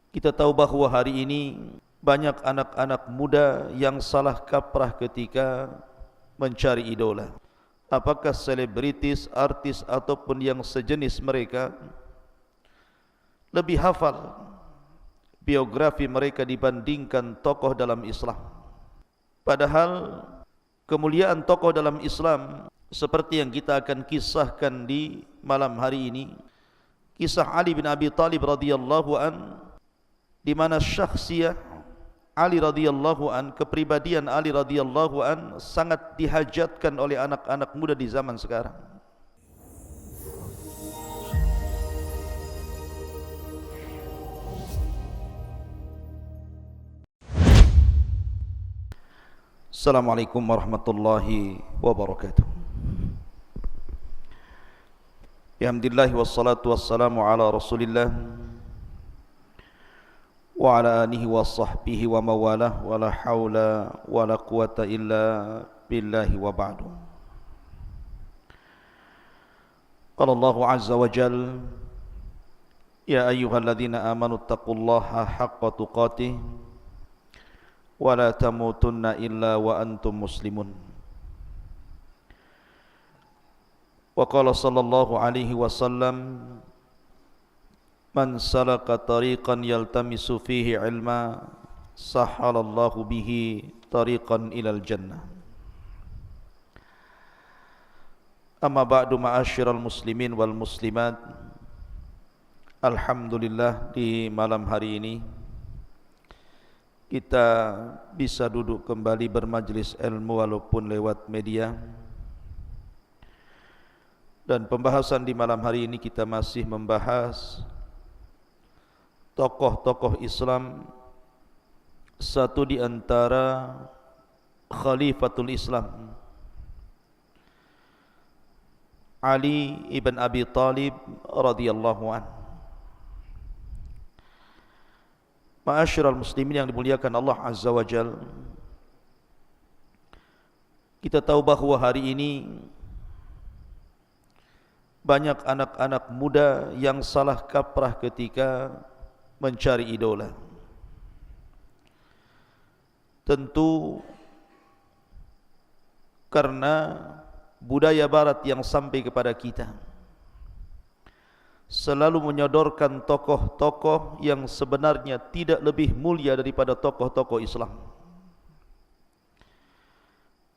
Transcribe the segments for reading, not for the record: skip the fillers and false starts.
Kita tahu bahawa hari ini banyak anak-anak muda yang salah kaprah ketika mencari idola. Apakah selebritis, artis ataupun yang sejenis mereka lebih hafal biografi mereka dibandingkan tokoh dalam Islam. Padahal kemuliaan tokoh dalam Islam seperti yang kita akan kisahkan di malam hari ini, kisah Ali bin Abi Thalib radhiyallahu an, di mana syakhsiyah Ali radhiyallahu an, kepribadian Ali radhiyallahu an sangat dihajatkan oleh anak-anak muda di zaman sekarang. Assalamualaikum warahmatullahi wabarakatuh. Alhamdulillah wassalatu wassalamu ala Rasulillah wa ala alihi wa sahbihi wa mawalah wa la hawla wa la quwata illa billahi wa ba'du. Qala Allahu azza wa jal, ya ayyuhalladzina amanu taqullaha haqqa tuqatih wa la tamutunna illa wa antum muslimun. Wa qala sallallahu alaihi wasallam, man salaka tariqan yaltamisu fihi ilma sahhalallahu bihi tariqan ilal jannah. Amma ba'du, ma'asyiral muslimin wal muslimat. Alhamdulillah, di malam hari ini kita bisa duduk kembali bermajlis ilmu walaupun lewat media. Dan pembahasan di malam hari ini kita masih membahas tokoh-tokoh Islam, satu di antara Khalifatul Islam, Ali ibn Abi Thalib radhiyallahu anhu. Ma'asyiral muslimin yang dimuliakan Allah azza wa jal, kita tahu bahawa hari ini banyak anak-anak muda yang salah kaprah ketika mencari idola. Tentu karena budaya barat yang sampai kepada kita selalu menyodorkan tokoh-tokoh yang sebenarnya tidak lebih mulia daripada tokoh-tokoh Islam.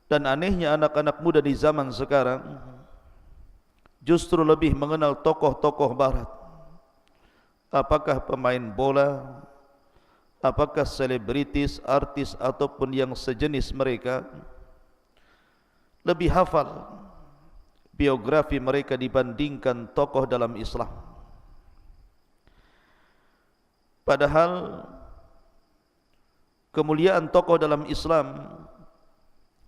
Dan anehnya anak-anak muda di zaman sekarang justru lebih mengenal tokoh-tokoh barat. Apakah pemain bola, apakah selebritis, artis ataupun yang sejenis mereka, lebih hafal biografi mereka dibandingkan tokoh dalam Islam. Padahal kemuliaan tokoh dalam Islam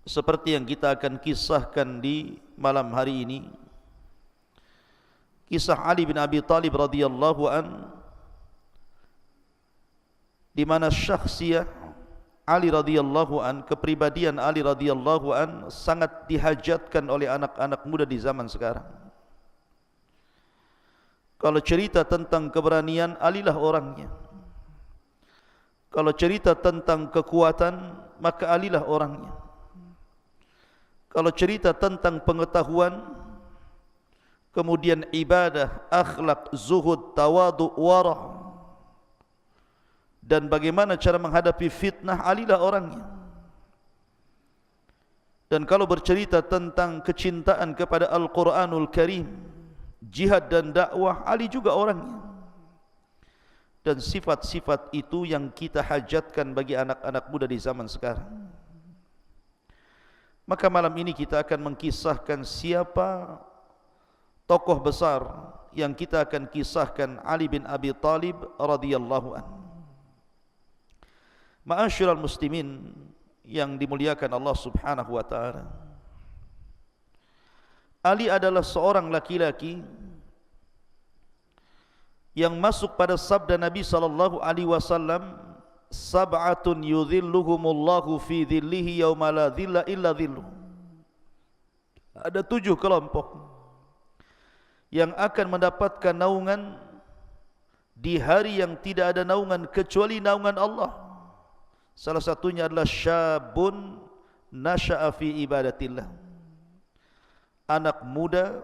seperti yang kita akan kisahkan di malam hari ini, kisah Ali bin Abi Thalib radhiyallahu an, di mana syakhsiyah Ali radhiyallahu an, kepribadian Ali radhiyallahu an sangat dihajatkan oleh anak-anak muda di zaman sekarang. Kalau cerita tentang keberanian, Alilah orangnya. Kalau cerita tentang kekuatan, maka Alilah orangnya. Kalau cerita tentang pengetahuan, kemudian ibadah, akhlak, zuhud, tawadu, warah, dan bagaimana cara menghadapi fitnah, Alilah orangnya. Dan kalau bercerita tentang kecintaan kepada Al-Quranul Karim, jihad dan dakwah, Ali juga orangnya. Dan sifat-sifat itu yang kita hajatkan bagi anak-anak muda di zaman sekarang. Maka malam ini kita akan mengkisahkan siapa tokoh besar yang kita akan kisahkan, Ali bin Abi Thalib radhiyallahu anhu. Ma'asyiral muslimin yang dimuliakan Allah subhanahu wa ta'ala, Ali adalah seorang laki-laki yang masuk pada sabda Nabi sallallahu alaihi wasallam, sab'atun yudhilluhumullahu fi dhillihi yauma la dhilla illa dhilluh. Ada 7 kelompok yang akan mendapatkan naungan di hari yang tidak ada naungan kecuali naungan Allah. Salah satunya adalah syabun nasha'a fi ibadatillah, anak muda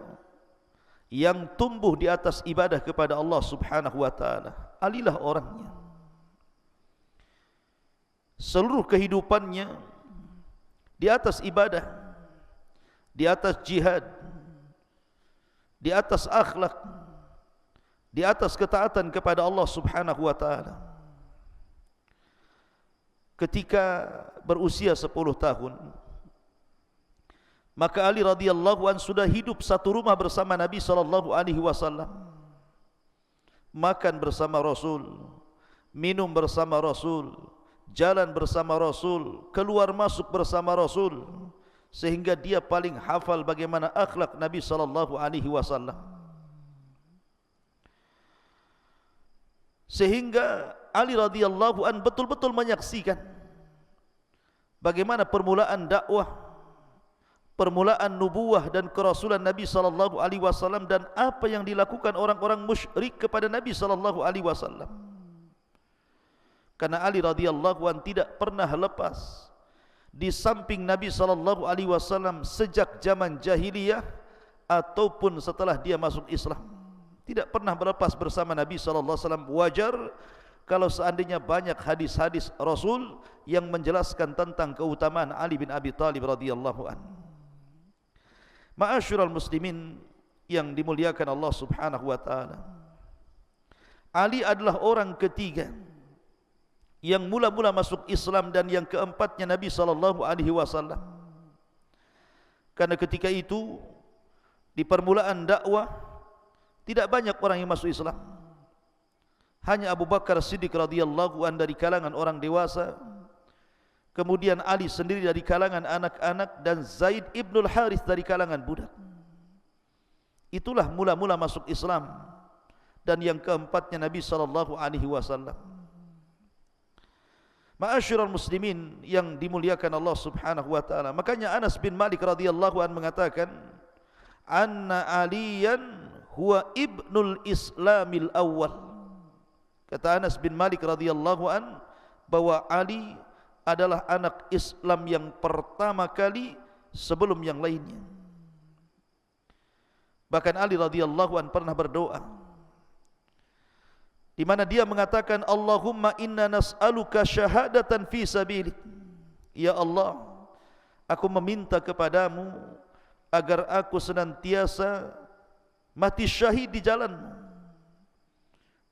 yang tumbuh di atas ibadah kepada Allah Subhanahu wa taala. Alilah orangnya. Seluruh kehidupannya di atas ibadah, di atas jihad, di atas akhlak, di atas ketaatan kepada Allah Subhanahu wa taala. Ketika berusia 10 tahun, maka Ali radhiyallahu an sudah hidup satu rumah bersama Nabi sallallahu alaihi wasallam. Makan bersama Rasul, minum bersama Rasul, jalan bersama Rasul, keluar masuk bersama Rasul, sehingga dia paling hafal bagaimana akhlak Nabi sallallahu alaihi wasallam. Sehingga Ali radhiyallahu an betul-betul menyaksikan bagaimana permulaan dakwah, permulaan nubuwah dan kerasulan Nabi sallallahu alaihi wasallam, dan apa yang dilakukan orang-orang musyrik kepada Nabi sallallahu alaihi wasallam. Karena Ali radhiyallahu an tidak pernah lepas di samping Nabi sallallahu alaihi wasallam sejak zaman jahiliyah ataupun setelah dia masuk Islam. Tidak pernah berlepas bersama Nabi sallallahu alaihi wasallam. Wajar kalau seandainya banyak hadis-hadis Rasul yang menjelaskan tentang keutamaan Ali bin Abi Thalib radhiyallahu an. Ma'asyiral muslimin yang dimuliakan Allah Subhanahu wa taala, Ali adalah orang ketiga yang mula-mula masuk Islam dan yang keempatnya Nabi sallallahu alaihi wasallam. Karena ketika itu di permulaan dakwah tidak banyak orang yang masuk Islam. Hanya Abu Bakar Siddiq radhiyallahu an dari kalangan orang dewasa, kemudian Ali sendiri dari kalangan anak-anak, dan Zaid ibnul Harith dari kalangan budak. Itulah mula-mula masuk Islam, dan yang keempatnya Nabi sallallahu alaihi wasallam. Ma'asyiral muslimin yang dimuliakan Allah Subhanahu wa taala, makanya Anas bin Malik radhiyallahu an mengatakan, "Anna Aliyan huwa ibnul Islamil awwal." Kata Anas bin Malik radhiyallahu an bahwa Ali adalah anak Islam yang pertama kali sebelum yang lainnya. Bahkan Ali radhiyallahu an pernah berdoa di mana dia mengatakan, Allahumma inna nas'aluka syahadatan fi sabilik. Ya Allah, aku meminta kepadamu agar aku senantiasa mati syahid di jalanmu.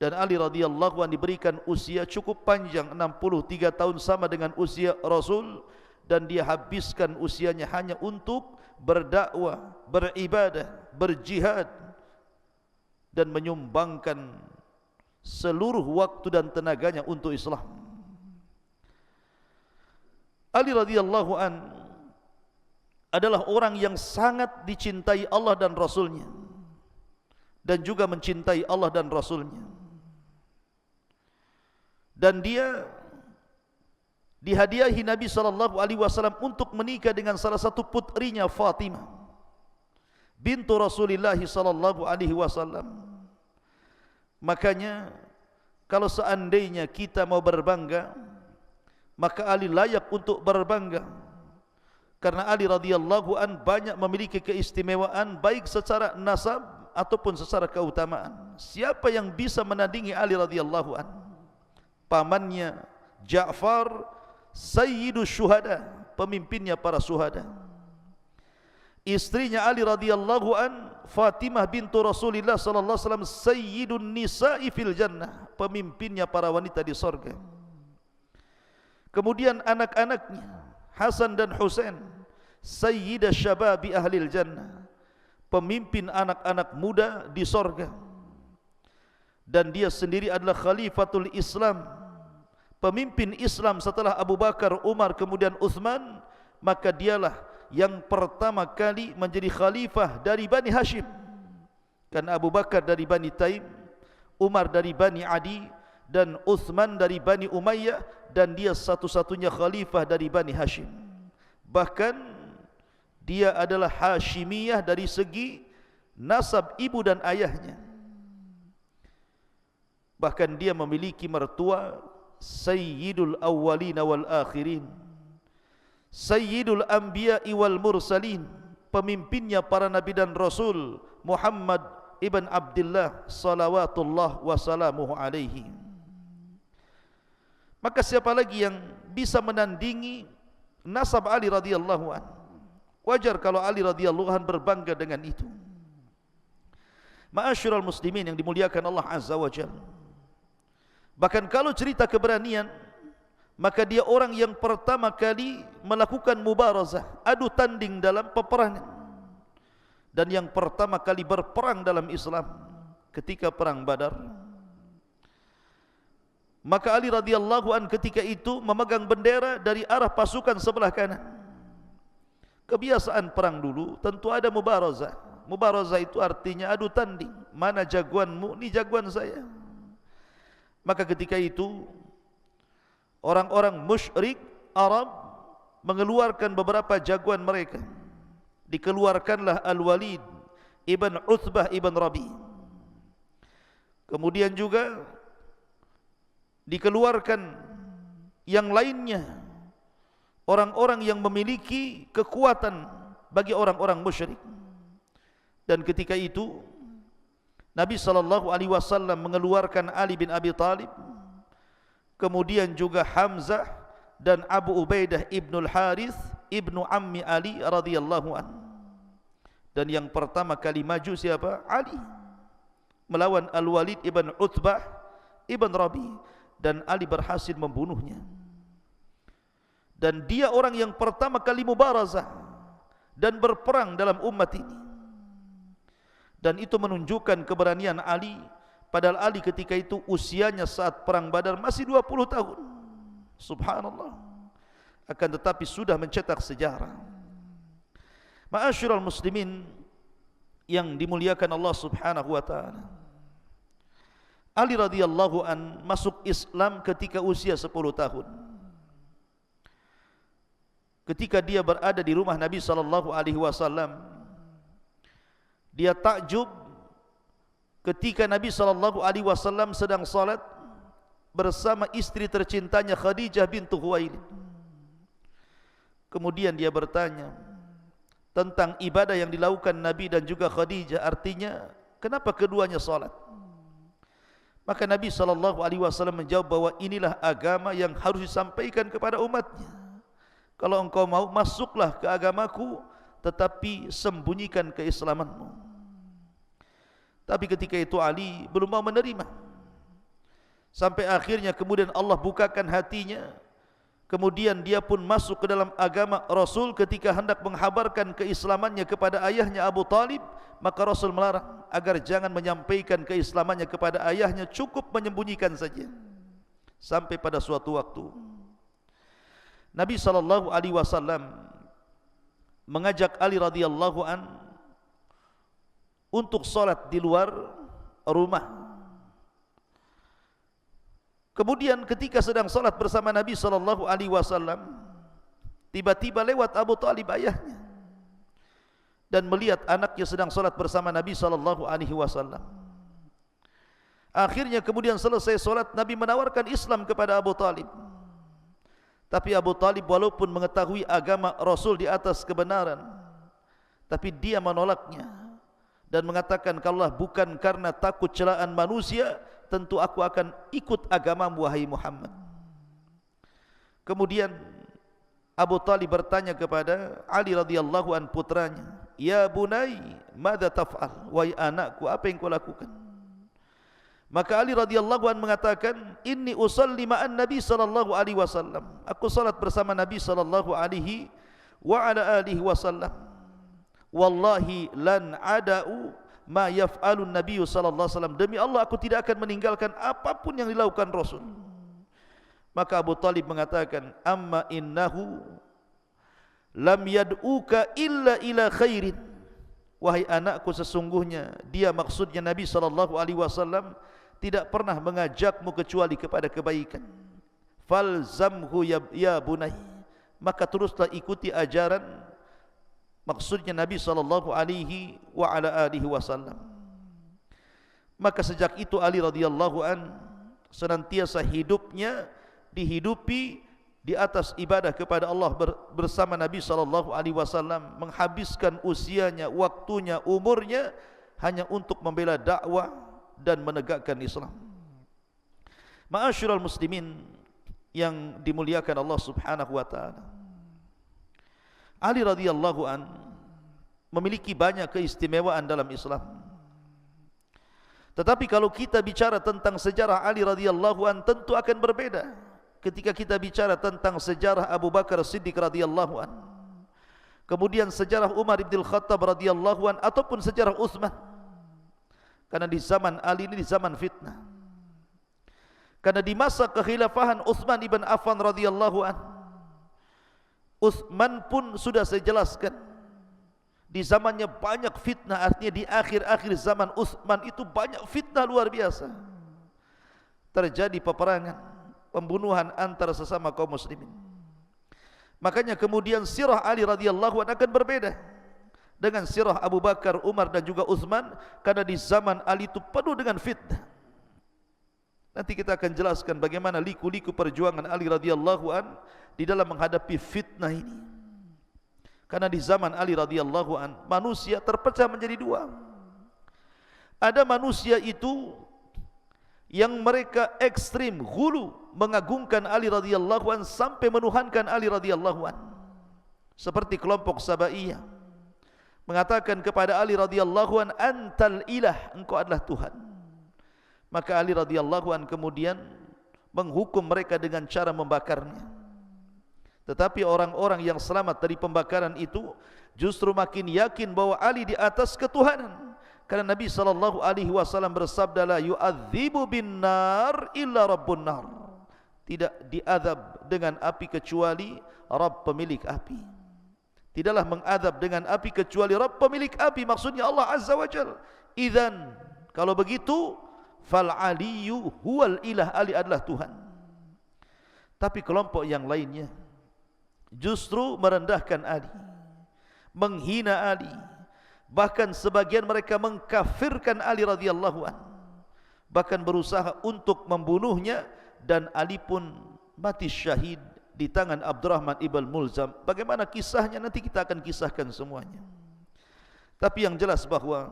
Dan Ali radhiyallahu an diberikan usia cukup panjang, 63 tahun, sama dengan usia Rasul, dan dia habiskan usianya hanya untuk berdakwah, beribadah, berjihad, dan menyumbangkan seluruh waktu dan tenaganya untuk Islam. Ali radhiyallahu an adalah orang yang sangat dicintai Allah dan Rasulnya, dan juga mencintai Allah dan Rasulnya. Dan dia dihadiahi Nabi sallallahu alaihi wasallam untuk menikah dengan salah satu putrinya, Fatimah bintu Rasulullah sallallahu alaihi wasallam. Makanya kalau seandainya kita mau berbangga, maka Ali layak untuk berbangga, karena Ali radhiyallahu an banyak memiliki keistimewaan baik secara nasab ataupun secara keutamaan. Siapa yang bisa menandingi Ali radhiyallahu an? Pamannya Ja'far sayyidus syuhada, pemimpinnya para syuhada. Istrinya Ali radhiyallahu an, Fatimah bintu Rasulullah sallallahu alaihi wasallam, sayyidun nisa'i fil jannah, pemimpinnya para wanita di surga. Kemudian anak-anaknya Hasan dan Husain, sayyidash syababi ahlil jannah, pemimpin anak-anak muda di surga. Dan dia sendiri adalah khalifatul Islam, pemimpin Islam setelah Abu Bakar, Umar, kemudian Uthman. Maka dialah yang pertama kali menjadi khalifah dari Bani Hashim. Karena Abu Bakar dari Bani Taim, Umar dari Bani Adi, dan Uthman dari Bani Umayyah, dan dia satu-satunya khalifah dari Bani Hashim. Bahkan dia adalah Hashimiyah dari segi nasab ibu dan ayahnya. Bahkan dia memiliki mertua Sayyidul Awwalin wal Akhirin, Sayyidul Anbiya'i wal Mursalin, pemimpinnya para nabi dan rasul, Muhammad ibn Abdullah salawatullah wassalamuhu alaihi. Maka siapa lagi yang bisa menandingi nasab Ali radhiyallahu an? Wajar kalau Ali radhiyallahu an berbangga dengan itu. Ma'asyiral muslimin yang dimuliakan Allah azza wa jalla, bahkan kalau cerita keberanian, maka dia orang yang pertama kali melakukan mubarazah, adu tanding dalam peperangan, dan yang pertama kali berperang dalam Islam ketika perang Badar. Maka Ali radhiyallahu an ketika itu memegang bendera dari arah pasukan sebelah kanan. Kebiasaan perang dulu tentu ada mubarazah. Mubarazah itu artinya adu tanding, mana jagoanmu, ini jagoan saya. Maka ketika itu orang-orang musyrik Arab mengeluarkan beberapa jagoan mereka. Dikeluarkanlah Al-Walid ibn Uthbah ibn Rabi. Kemudian juga dikeluarkan yang lainnya, orang-orang yang memiliki kekuatan bagi orang-orang musyrik. Dan ketika itu Nabi SAW mengeluarkan Ali bin Abi Talib, kemudian juga Hamzah dan Abu Ubaidah ibnul Harith ibnu Ammi Ali radhiyallahu an. Dan yang pertama kali maju siapa? Ali, melawan Al-Walid ibn Utbah ibn Rabi, dan Ali berhasil membunuhnya. Dan dia orang yang pertama kali mubarazah dan berperang dalam umat ini. Dan itu menunjukkan keberanian Ali, padahal Ali ketika itu usianya saat perang Badar masih 20 tahun. Subhanallah. Akan tetapi sudah mencetak sejarah. Ma'asyiral muslimin yang dimuliakan Allah Subhanahu wa taala, Ali radhiyallahu an masuk Islam ketika usia 10 tahun. Ketika dia berada di rumah Nabi sallallahu alaihi wasallam, dia takjub ketika Nabi SAW sedang salat bersama istri tercintanya Khadijah bintu Khuwailid. Kemudian dia bertanya tentang ibadah yang dilakukan Nabi dan juga Khadijah, artinya kenapa keduanya salat? Maka Nabi SAW menjawab bahwa inilah agama yang harus disampaikan kepada umatnya. Kalau engkau mau, masuklah ke agamaku, tetapi sembunyikan keislamanmu. Tapi ketika itu Ali belum mau menerima. Sampai akhirnya kemudian Allah bukakan hatinya. Kemudian dia pun masuk ke dalam agama Rasul ketika hendak menghabarkan keislamannya kepada ayahnya Abu Talib. Maka Rasul melarang agar jangan menyampaikan keislamannya kepada ayahnya, cukup menyembunyikan saja. Sampai pada suatu waktu Nabi SAW mengajak Ali radhiyallahu an untuk salat di luar rumah. Kemudian ketika sedang salat bersama Nabi SAW, tiba-tiba lewat Abu Talib ayahnya dan melihat anaknya sedang salat bersama Nabi SAW. Akhirnya kemudian selesai salat, Nabi menawarkan Islam kepada Abu Talib. Tapi Abu Talib walaupun mengetahui agama Rasul di atas kebenaran, tapi dia menolaknya dan mengatakan, kalau bukan karena takut celaan manusia, tentu aku akan ikut agamamu wahai Muhammad. Kemudian Abu Talib bertanya kepada Ali radhiyallahu an putranya, "Ya bunai, madza taf'al?" Wahai anakku, apa yang kau lakukan? Maka Ali radhiyallahu an mengatakan, "Inni usalli ma'an Nabi sallallahu alaihi wasallam." Aku salat bersama Nabi sallallahu alaihi wa ala alihi wasallam. Wallahi lan ada'u ma yaf'alun Nabi sallallahu alaihi wasallam. Demi Allah aku tidak akan meninggalkan apapun yang dilakukan Rasul. Maka Abu Talib mengatakan, "Amma innahu lam yad'uka illa ila khairin." Wahai anakku, sesungguhnya dia, maksudnya Nabi sallallahu alaihi wasallam, tidak pernah mengajakmu kecuali kepada kebaikan. Falzamhu ya bunai, maka teruslah ikuti ajaran, maksudnya Nabi sallallahu alaihi wa ala alihi wasallam. Maka sejak itu Ali radhiyallahu an senantiasa hidupnya dihidupi di atas ibadah kepada Allah bersama Nabi SAW, menghabiskan usianya, waktunya, umurnya hanya untuk membela dakwah dan menegakkan Islam. Ma'asyiral muslimin yang dimuliakan Allah Subhanahu wa taala, Ali radhiyallahu an memiliki banyak keistimewaan dalam Islam. Tetapi kalau kita bicara tentang sejarah Ali radhiyallahu an, tentu akan berbeda ketika kita bicara tentang sejarah Abu Bakar Siddiq radhiyallahu an, kemudian sejarah Umar bin Khattab radhiyallahu an, ataupun sejarah Utsman. Karena di zaman Ali ini di zaman fitnah. Karena di masa kekhilafahan Utsman ibn Affan radhiyallahu an, Utsman pun sudah saya jelaskan, di zamannya banyak fitnah. Artinya di akhir-akhir zaman Utsman itu banyak fitnah luar biasa. Terjadi peperangan, pembunuhan antara sesama kaum muslimin. Makanya kemudian sirah Ali radhiyallahu an akan berbeda dengan sirah Abu Bakar, Umar dan juga Utsman, karena di zaman Ali itu penuh dengan fitnah. Nanti kita akan jelaskan bagaimana liku-liku perjuangan Ali radhiyallahu an di dalam menghadapi fitnah ini. Karena di zaman Ali radhiyallahu an manusia terpecah menjadi dua. Ada manusia itu yang mereka ekstrim, ghulu, mengagungkan Ali radhiyallahu an sampai menuhankan Ali radhiyallahu an. Seperti kelompok Sabaiyah mengatakan kepada Ali radhiyallahu an, antal ilah, engkau adalah Tuhan. Maka Ali radhiyallahu an kemudian menghukum mereka dengan cara membakarnya. Tetapi orang-orang yang selamat dari pembakaran itu justru makin yakin bahwa Ali di atas ketuhanan. Karena Nabi SAW bersabda, la yu'adzibu bin nar illa rabbun nar. Tidak diazab dengan api kecuali Rabb pemilik api. Tidaklah mengadab dengan api kecuali Rabb pemilik api, maksudnya Allah Azza wa Jalla. Idzan, kalau begitu, fal aliyu huwal ilah, Ali adalah Tuhan. Tapi kelompok yang lainnya justru merendahkan Ali, menghina Ali, bahkan sebagian mereka mengkafirkan Ali radhiyallahu an, bahkan berusaha untuk membunuhnya, dan Ali pun mati syahid di tangan Abdurrahman ibn Mulzam. Bagaimana kisahnya nanti kita akan kisahkan semuanya. Tapi yang jelas bahwa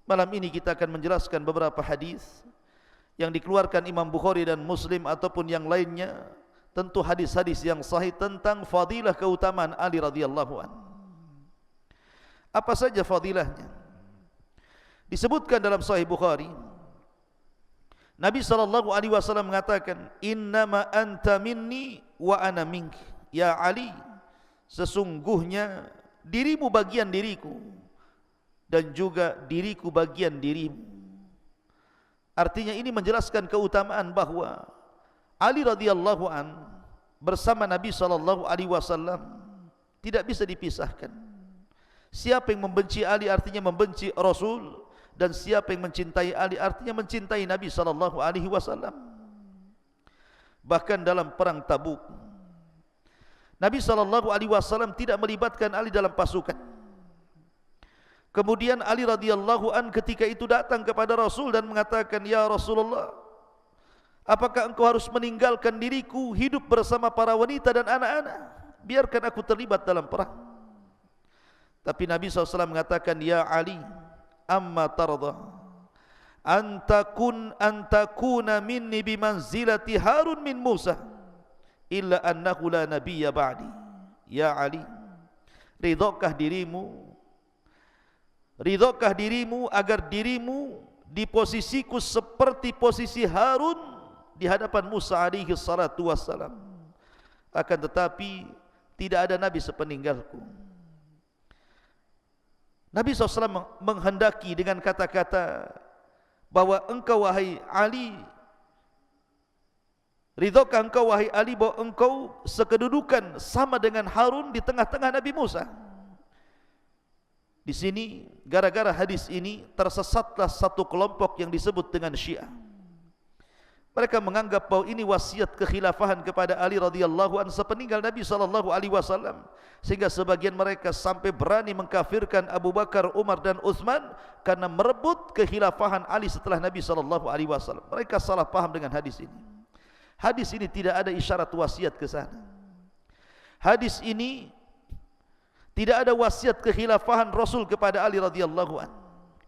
malam ini kita akan menjelaskan beberapa hadis yang dikeluarkan Imam Bukhari dan Muslim ataupun yang lainnya, tentu hadis-hadis yang sahih tentang fadilah keutamaan Ali radhiyallahu an. Apa saja fadilahnya? Disebutkan dalam Sahih Bukhari, Nabi SAW mengatakan, innama anta minni wa ana mink. Ya Ali, sesungguhnya dirimu bagian diriku dan juga diriku bagian dirimu. Artinya ini menjelaskan keutamaan bahwa Ali radhiyallahu an bersama Nabi SAW tidak bisa dipisahkan. Siapa yang membenci Ali artinya membenci Rasul, dan siapa yang mencintai Ali artinya mencintai Nabi SAW. Bahkan dalam perang Tabuk, Nabi SAW tidak melibatkan Ali dalam pasukan. Kemudian Ali radhiyallahu an ketika itu datang kepada Rasul dan mengatakan, ya Rasulullah, apakah engkau harus meninggalkan diriku hidup bersama para wanita dan anak-anak? Biarkan aku terlibat dalam perang. Tapi Nabi SAW mengatakan, ya Ali, amma tarda antakuna minni bimanzilati Harun min Musa illa annahu la nabiyya ba'di. Ya Ali, ridhokah dirimu agar dirimu di posisiku seperti posisi Harun di hadapan Musa alaihi salatu wassalam. Akan tetapi tidak ada nabi sepeninggalku. Nabi SAW menghendaki dengan kata-kata bahwa engkau wahai Ali, ridhokah engkau wahai Ali bahwa engkau sekedudukan sama dengan Harun di tengah-tengah Nabi Musa. Di sini gara-gara hadis ini tersesatlah satu kelompok yang disebut dengan Syiah. Mereka menganggap bahwa ini wasiat kekhilafahan kepada Ali radhiyallahu anhu sepeninggal Nabi sallallahu alaihi wasallam, sehingga sebagian mereka sampai berani mengkafirkan Abu Bakar, Umar dan Uthman karena merebut kekhilafahan Ali setelah Nabi sallallahu alaihi wasallam. Mereka salah paham dengan hadis ini. Hadis ini tidak ada isyarat wasiat ke sana. Hadis ini tidak ada wasiat kekhilafahan Rasul kepada Ali radhiyallahu anhu.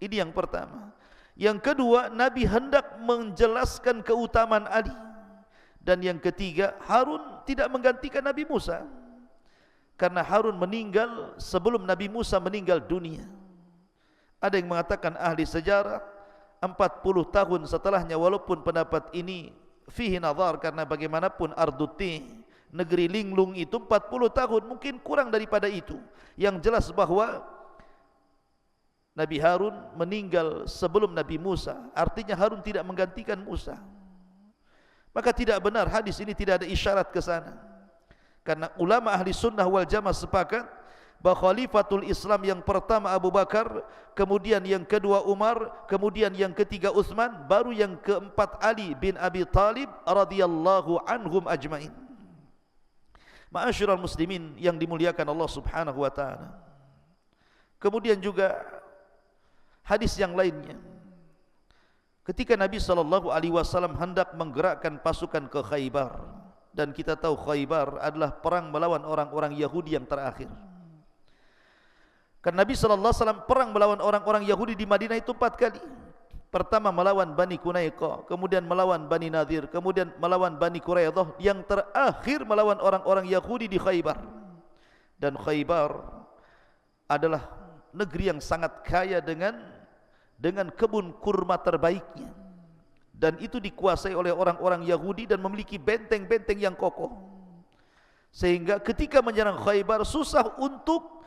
Ini yang pertama. Yang kedua, Nabi hendak menjelaskan keutamaan Ali. Dan yang ketiga, Harun tidak menggantikan Nabi Musa, karena Harun meninggal sebelum Nabi Musa meninggal dunia. Ada yang mengatakan ahli sejarah 40 tahun setelahnya, walaupun pendapat ini fihi nazar, karena bagaimanapun Arduti, negeri linglung itu 40 tahun, mungkin kurang daripada itu. Yang jelas bahwa Nabi Harun meninggal sebelum Nabi Musa, artinya Harun tidak menggantikan Musa. Maka tidak benar, hadis ini tidak ada isyarat ke sana. Karena ulama ahli sunnah wal jamaah sepakat bahwa khalifatul Islam yang pertama Abu Bakar, kemudian yang kedua Umar, kemudian yang ketiga Uthman, baru yang keempat Ali bin Abi Talib radhiyallahu anhum ajmain. Ma'asyiral muslimin yang dimuliakan Allah Subhanahu wa taala. Kemudian juga hadis yang lainnya, ketika Nabi SAW hendak menggerakkan pasukan ke Khaybar, dan kita tahu Khaybar adalah perang melawan orang-orang Yahudi yang terakhir. Karena Nabi SAW perang melawan orang-orang Yahudi di Madinah itu 4 kali. Pertama melawan Bani Qunaiqah, kemudian melawan Bani Nadir, kemudian melawan Bani Quraidah, yang terakhir melawan orang-orang Yahudi di Khaybar. Dan Khaybar adalah negeri yang sangat kaya dengan kebun kurma terbaiknya, dan itu dikuasai oleh orang-orang Yahudi dan memiliki benteng-benteng yang kokoh, sehingga ketika menyerang Khaybar susah untuk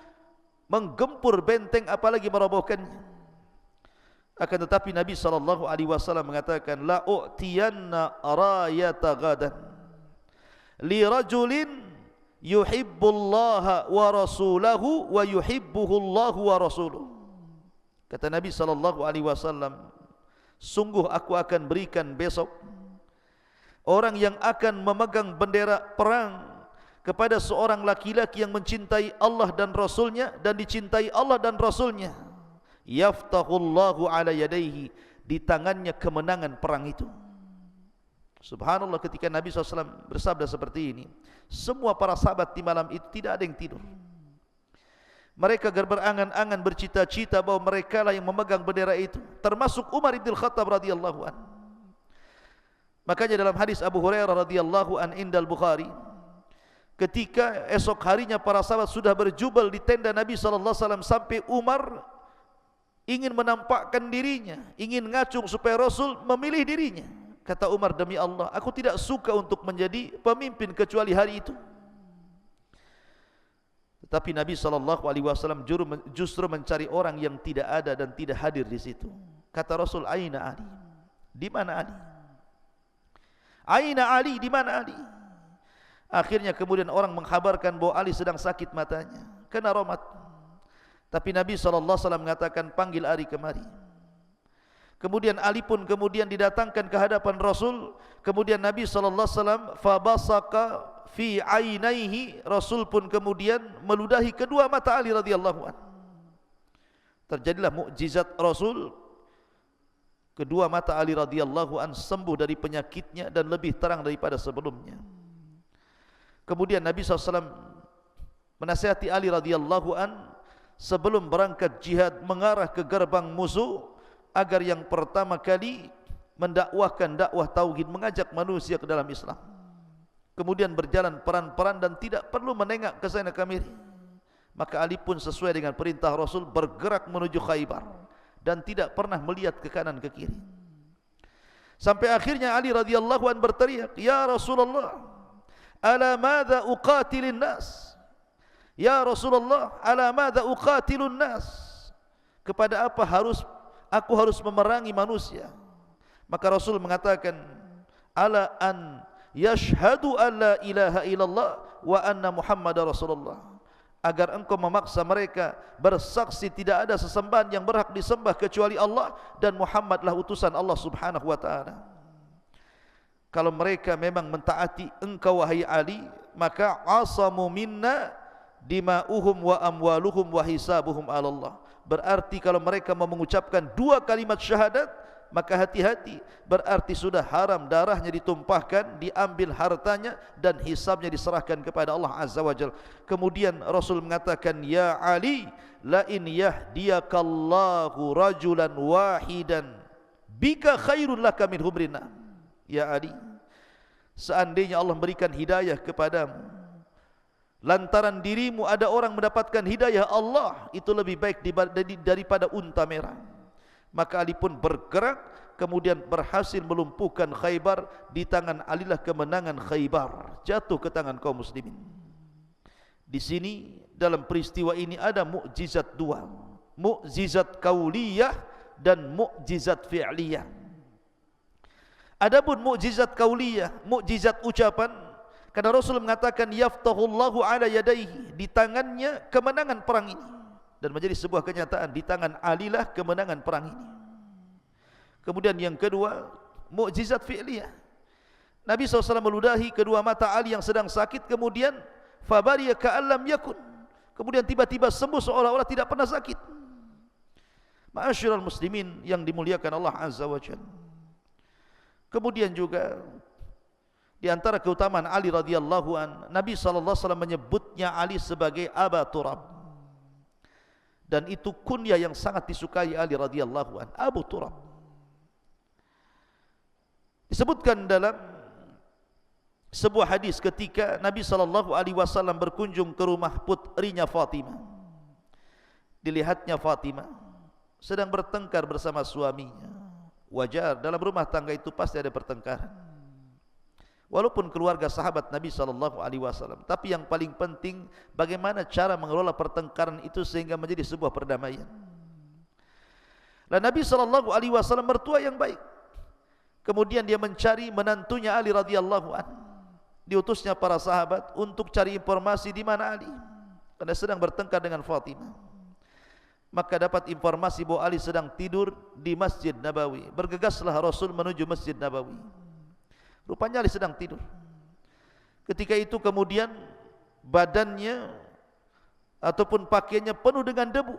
menggempur benteng apalagi merobohkannya. Akan tetapi Nabi SAW mengatakan, la u'tiyanna rayata gadan li rajulin yuhibbullaha wa rasulahu wa yuhibbuhullahu wa rasuluhu. Kata Nabi SAW, sungguh aku akan berikan besok orang yang akan memegang bendera perang kepada seorang laki-laki yang mencintai Allah dan Rasulnya dan dicintai Allah dan Rasulnya. Yaftahullahu ala yadaihi, di tangannya kemenangan perang itu. Subhanallah, ketika Nabi SAW bersabda seperti ini, semua para sahabat di malam itu tidak ada yang tidur. Mereka berangan-angan, bercita-cita bahwa mereka lah yang memegang bendera itu, termasuk Umar bin Khattab radhiyallahu an. Makanya dalam hadis Abu Hurairah radhiyallahu an indal Bukhari, ketika esok harinya para sahabat sudah berjubel di tenda Nabi SAW, sampai Umar ingin menampakkan dirinya, ingin ngacung supaya Rasul memilih dirinya. Kata Umar, demi Allah, aku tidak suka untuk menjadi pemimpin kecuali hari itu. Tetapi Nabi SAW justru mencari orang yang tidak ada dan tidak hadir di situ. Kata Rasul, aina Ali? Di mana Ali? Aina Ali? Di mana Ali? Akhirnya kemudian orang mengkhabarkan bahwa Ali sedang sakit matanya, kena romat. Tapi Nabi SAW mengatakan, panggil Ali kemari. Kemudian Ali pun kemudian didatangkan ke hadapan Rasul. Kemudian Nabi SAW fabasaka fi ainaihi, Rasul pun kemudian meludahi kedua mata Ali radhiyallahu anhu. Terjadilah mukjizat Rasul, kedua mata Ali radhiyallahu anhu sembuh dari penyakitnya dan lebih terang daripada sebelumnya. Kemudian Nabi SAW menasihati Ali radhiyallahu anhu sebelum berangkat jihad mengarah ke gerbang musuh, agar yang pertama kali mendakwahkan dakwah tauhid, mengajak manusia ke dalam Islam. Kemudian berjalan peran-peran dan tidak perlu menengok ke sana kemari. Maka Ali pun sesuai dengan perintah Rasul bergerak menuju Khaybar dan tidak pernah melihat ke kanan ke kiri. Sampai akhirnya Ali radhiyallahu anhu berteriak, ya Rasulullah, ala madza uqatilin nas? Ya Rasulullah, ala madza uqatilun nas? Kepada apa aku harus memerangi manusia? Maka Rasul mengatakan, ala an yashhadu an la ilaha illallah wa anna Muhammadar Rasulullah, agar engkau memaksa mereka bersaksi tidak ada sesembahan yang berhak disembah kecuali Allah dan Muhammadlah utusan Allah Subhanahu wa taala. kalau mereka memang mentaati engkau wahai Ali, maka asamu minna dima'uhum wa amwaluhum wa hisabuhum 'ala Allah. Berarti kalau mereka mau mengucapkan 2 kalimat syahadat, maka hati-hati, berarti sudah haram darahnya ditumpahkan, diambil hartanya dan hisabnya diserahkan kepada Allah Azza wa Jalla. Kemudian Rasul mengatakan, ya Ali, la in yahdiyakallahu rajulan wahidan bika khairun laka min humrin na'am. Ya Ali, seandainya Allah berikan hidayah kepadamu, lantaran dirimu ada orang mendapatkan hidayah Allah, itu lebih baik daripada unta merah. Maka Ali pun bergerak, kemudian berhasil melumpuhkan Khaybar. Di tangan Ali lah kemenangan Khaybar jatuh ke tangan kaum muslimin. Di sini dalam peristiwa ini ada mukjizat 2, mukjizat kauliyah dan mukjizat fi'liyah. Adapun mukjizat kauliyah, mukjizat ucapan, karena Rasul mengatakan yaftahullahu ala yadaihi, di tangannya kemenangan perang ini, dan menjadi sebuah kenyataan, di tangan Ali lah kemenangan perang ini. Kemudian yang kedua, mukjizat fi'liyah. Nabi SAW meludahi kedua mata Ali yang sedang sakit, kemudian fabariya ka'allam yakun, kemudian tiba-tiba sembuh seolah-olah tidak pernah sakit. Ma'asyiral muslimin yang dimuliakan Allah Azza wa Jalla. Kemudian juga di antara keutamaan Ali radhiyallahu an, Nabi sallallahu alaihi wasallam menyebutnya Ali sebagai Aba Turab. Dan itu kunyah yang sangat disukai Ali radhiyallahu an, Abu Turab. Disebutkan dalam sebuah hadis ketika Nabi sallallahu alaihi wasallam berkunjung ke rumah putrinya Fatimah. Dilihatnya Fatimah sedang bertengkar bersama suaminya. Wajar, dalam rumah tangga itu pasti ada pertengkaran. Walaupun keluarga sahabat Nabi SAW, tapi yang paling penting bagaimana cara mengelola pertengkaran itu sehingga menjadi sebuah perdamaian. Dan Nabi SAW mertua yang baik. Kemudian dia mencari menantunya Ali radhiyallahu an. Diutusnya para sahabat untuk cari informasi di mana Ali, karena sedang bertengkar dengan Fatimah. Maka dapat informasi bahwa Ali sedang tidur di Masjid Nabawi. Bergegaslah Rasul menuju Masjid Nabawi. Rupanya Ali sedang tidur. Ketika itu kemudian badannya ataupun pakaiannya penuh dengan debu.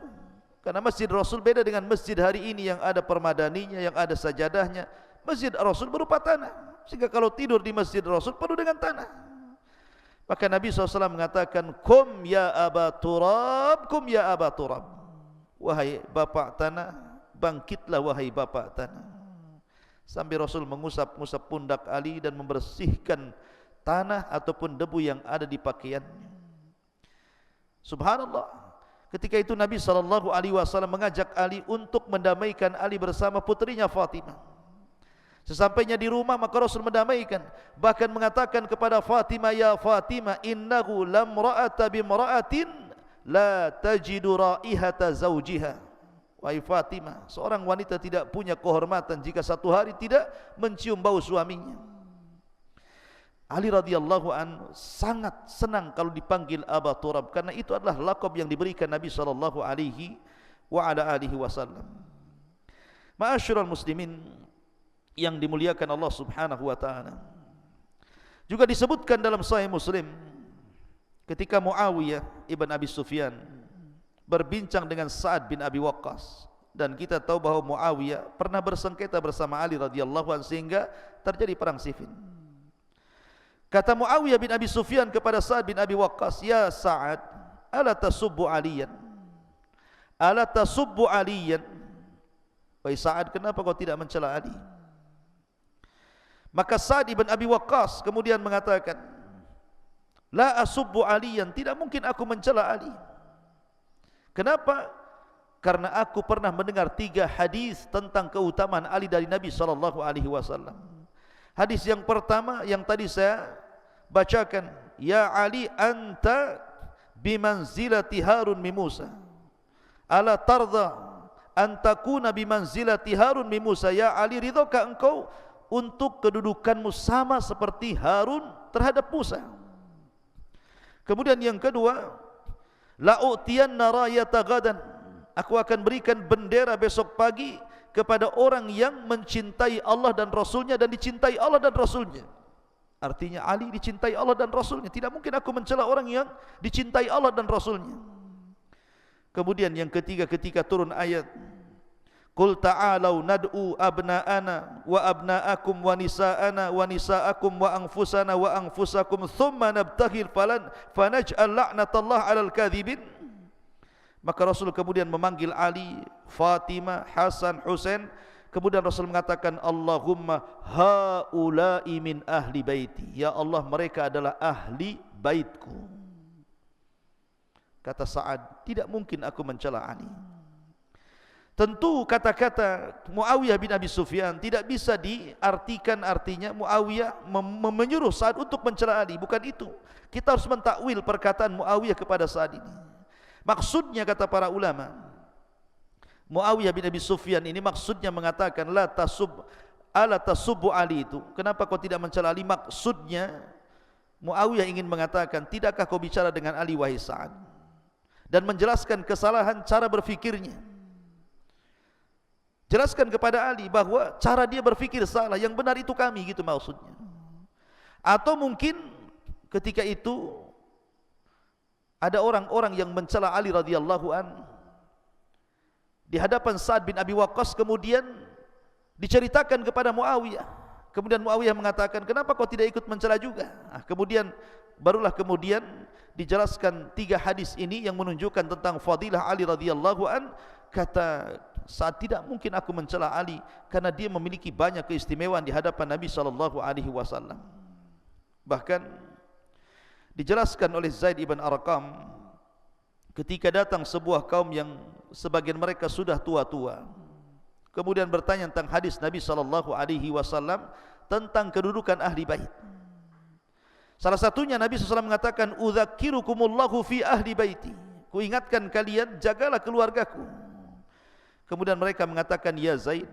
Karena Masjid Rasul beda dengan masjid hari ini yang ada permadaninya, yang ada sajadahnya. Masjid Rasul berupa tanah, sehingga kalau tidur di Masjid Rasul penuh dengan tanah. Maka Nabi SAW mengatakan, kum ya Aba Turab, kum ya Aba Turab. Wahai bapak tanah, bangkitlah wahai bapak tanah. Sambil Rasul mengusap-ngusap pundak Ali dan membersihkan tanah ataupun debu yang ada di pakaiannya. Subhanallah. Ketika itu Nabi SAW mengajak Ali untuk mendamaikan Ali bersama putrinya Fatimah. Sesampainya di rumah maka Rasul mendamaikan, bahkan mengatakan kepada Fatimah, ya Fatimah, innahu lam ra'ata bimra'atin la tajidu raihata zawjiha. Wahai Fatimah, seorang wanita tidak punya kehormatan jika satu hari tidak mencium bau suaminya. Ali radhiyallahu an sangat senang kalau dipanggil Aba Turab, karena itu adalah laqab yang diberikan Nabi sallallahu alaihi wa ala alihi wasallam. Ma'asyiral muslimin yang dimuliakan Allah Subhanahu wa taala. Juga disebutkan dalam Sahih Muslim ketika Muawiyah ibn Abi Sufyan berbincang dengan Sa'ad bin Abi Waqqas, dan kita tahu bahwa Muawiyah pernah bersengketa bersama Ali radhiyallahu anhu sehingga terjadi perang Siffin. Kata Muawiyah bin Abi Sufyan kepada Sa'ad bin Abi Waqqas, ya Sa'ad, ala tasubbu Aliyan, ala tasubbu Aliyan. Wahai Sa'ad, kenapa kau tidak mencela Ali? Maka Sa'ad bin Abi Waqqas kemudian mengatakan, la asubbu Aliyan, tidak mungkin aku mencela Ali. Kenapa? Karena aku pernah mendengar 3 hadis tentang keutamaan Ali dari Nabi SAW. Hadis yang pertama yang tadi saya bacakan, ya Ali anta bimanzilati Harun min Musa, ala tarda an takuna bimanzilati Harun min Musa. Ya Ali, ridhokah engkau untuk kedudukanmu sama seperti Harun terhadap Musa? Kemudian yang kedua, la u'tiyanna rayata gadan, aku akan berikan bendera besok pagi kepada orang yang mencintai Allah dan Rasulnya dan dicintai Allah dan Rasulnya. Artinya Ali dicintai Allah dan Rasulnya. Tidak mungkin aku mencela orang yang dicintai Allah dan Rasulnya. Kemudian yang ketiga, ketika turun ayat Qul ta'alau nad'u abna'ana wa abna'akum wa nisa'ana wa nisa'akum wa anfusana wa anfusakum thumma nabtaghil fanaj'al la'natallah 'alal kadhibin. Maka Rasul kemudian memanggil Ali, Fatimah, Hasan, Husain. Kemudian Rasul mengatakan, Allahumma haula'i min ahli baiti. Ya Allah, mereka adalah ahli baitku. Kata Sa'ad, tidak mungkin aku mencela Ali. Tentu kata-kata Muawiyah bin Abi Sufyan tidak bisa diartikan artinya Muawiyah menyuruh Sa'ad untuk mencela Ali. Bukan itu. Kita harus mentakwil perkataan Muawiyah kepada Sa'ad ini. Maksudnya kata para ulama, Muawiyah bin Abi Sufyan ini maksudnya mengatakan la tasubbu Ali itu. Kenapa kau tidak mencela Ali? Maksudnya Muawiyah ingin mengatakan, tidakkah kau bicara dengan Ali wahai Sa'ad, dan menjelaskan kesalahan cara berfikirnya. Jelaskan kepada Ali bahwa cara dia berfikir salah, yang benar itu kami, gitu maksudnya. Atau mungkin ketika itu ada orang-orang yang mencela Ali radhiyallahu an di hadapan Sa'ad bin Abi Waqqas, kemudian diceritakan kepada Muawiyah. Kemudian Muawiyah mengatakan, kenapa kau tidak ikut mencela juga? Barulah kemudian dijelaskan 3 hadis ini yang menunjukkan tentang fadilah Ali radhiyallahu an. Kata Sa'ad, tidak mungkin aku mencela Ali karena dia memiliki banyak keistimewaan di hadapan Nabi SAW. Bahkan dijelaskan oleh Zaid ibn Arqam, ketika datang sebuah kaum yang sebagian mereka sudah tua-tua, kemudian bertanya tentang hadis Nabi SAW tentang kedudukan ahli bait. Salah satunya Nabi SAW mengatakan, udzakirukumullahu fi ahli baiti. Kuingatkan kalian, jagalah keluargaku. Kemudian mereka mengatakan, ya Zaid,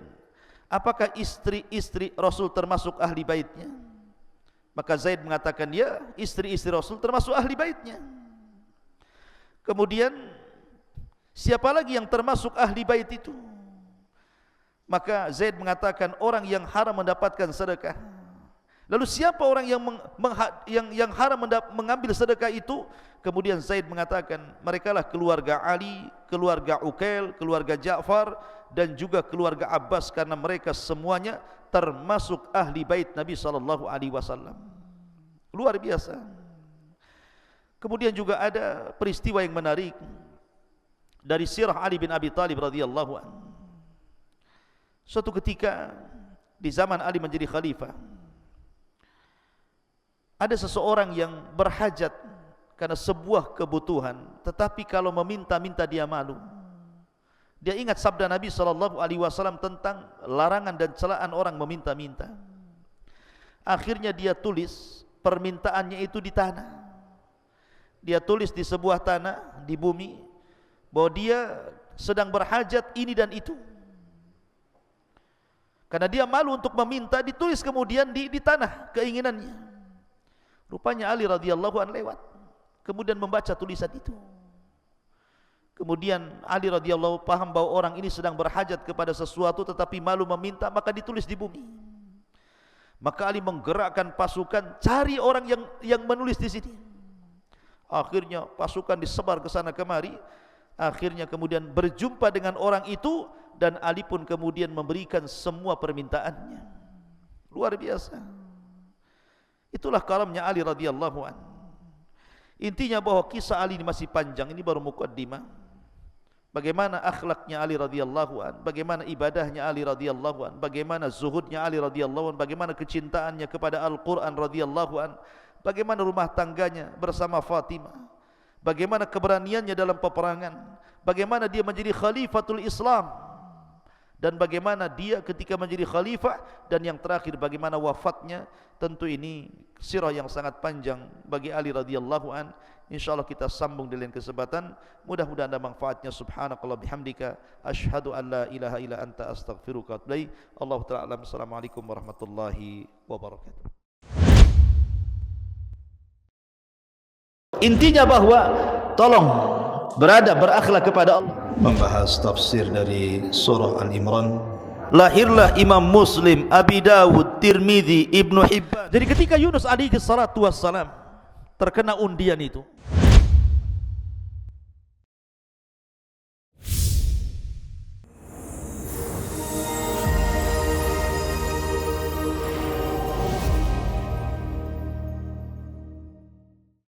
apakah istri-istri Rasul termasuk ahli baitnya? Maka Zaid mengatakan, ya, istri-istri Rasul termasuk ahli baitnya. Kemudian siapa lagi yang termasuk ahli bait itu? Maka Zaid mengatakan, orang yang haram mendapatkan sedekah. Lalu siapa orang yang haram mengambil sedekah itu? Kemudian Zaid mengatakan, merekalah keluarga Ali, keluarga Uqail, keluarga Ja'far, dan juga keluarga Abbas, karena mereka semuanya termasuk ahli bait Nabi SAW. Luar biasa. Kemudian juga ada peristiwa yang menarik dari sirah Ali bin Abi Thalib radhiyallahu anhu. Suatu ketika di zaman Ali menjadi khalifah, ada seseorang yang berhajat karena sebuah kebutuhan, tetapi kalau meminta-minta dia malu. Dia ingat sabda Nabi SAW tentang larangan dan celaan orang meminta-minta. Akhirnya dia tulis permintaannya itu di tanah. Dia tulis di sebuah tanah, di bumi, bahwa dia sedang berhajat ini dan itu. Karena dia malu untuk meminta, ditulis kemudian di tanah keinginannya. Rupanya Ali radhiyallahu an lewat, kemudian membaca tulisan itu. Kemudian Ali radhiyallahu paham bahwa orang ini sedang berhajat kepada sesuatu tetapi malu meminta, maka ditulis di bumi. Maka Ali menggerakkan pasukan cari orang yang menulis di sini. Akhirnya pasukan disebar ke sana kemari. Akhirnya kemudian berjumpa dengan orang itu, dan Ali pun kemudian memberikan semua permintaannya. Luar biasa. Itulah karamnya Ali radhiyallahu an. Intinya bahwa kisah Ali ini masih panjang, ini baru muqaddimah. Bagaimana akhlaknya Ali radhiyallahu an, bagaimana ibadahnya Ali radhiyallahu an, bagaimana zuhudnya Ali radhiyallahu an, bagaimana kecintaannya kepada Al-Quran radhiyallahu an, bagaimana rumah tangganya bersama Fatimah, bagaimana keberaniannya dalam peperangan, bagaimana dia menjadi khalifatul Islam, dan bagaimana dia ketika menjadi khalifah, dan yang terakhir bagaimana wafatnya. Tentu ini sirah yang sangat panjang bagi Ali radhiyallahu an. Insyaallah kita sambung di lain kesempatan. Mudah-mudahan ada manfaatnya. Subhanakallah bihamdika, asyhadu an la ilaha illa anta, astaghfiruka wa atubu ilaik. Allahu ta'ala. Assalamualaikum warahmatullahi wabarakatuh. Intinya bahwa tolong berakhlak kepada Allah. Membahas tafsir dari surah Al-Imran lahirlah Imam Muslim, Abi Dawud, Tirmidzi, Ibnu Hibban. Jadi ketika Yunus alaihi salatu wassalam terkena undian itu,